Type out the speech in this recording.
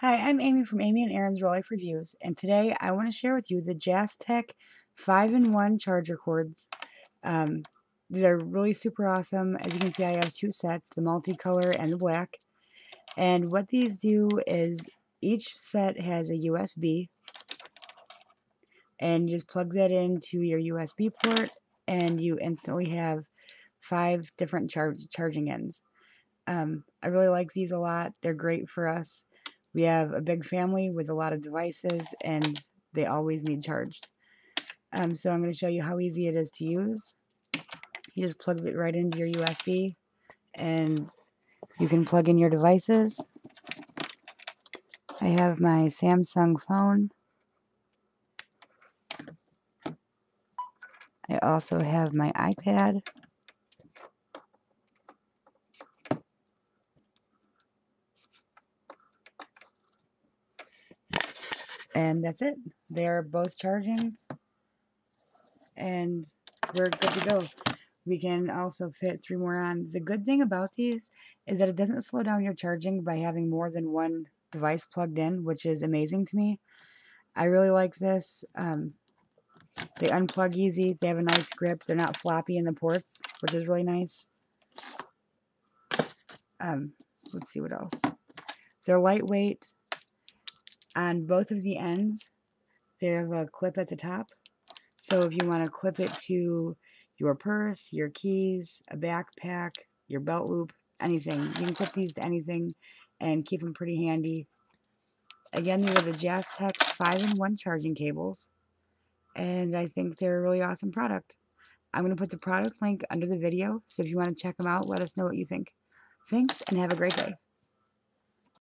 Hi, I'm Amy from Amy and Aaron's Real Life Reviews, and today I want to share with you the Jastek 5-in-1 charger cords. Um, they're really super awesome. As you can see, I have two sets, the multicolor and the black. And what these do is each set has a USB, and you just plug that into your USB port, and you instantly have 5 different charging ends. I really like these a lot. They're great for us. We have a big family with a lot of devices and they always need charged. So I'm going to show you how easy it is to use. You just plug it right into your USB and you can plug in your devices. I have my Samsung phone. I also have my iPad. And that's it. They're both charging and we're good to go. We can also fit 3 more on. The good thing about these is that it doesn't slow down your charging by having more than one device plugged in, which is amazing to me. I really like this. They unplug easy. They have a nice grip. They're not floppy in the ports, which is really nice. Let's see what else. They're lightweight on both of the ends. They have a clip at the top. So if you want to clip it to your purse, your keys, a backpack, your belt loop, anything, you can clip these to anything and keep them pretty handy. Again, these are the Jastek 5-in-1 charging cables, and I think they're a really awesome product. I'm going to put the product link under the video, so if you want to check them out, let us know what you think. Thanks, and have a great day.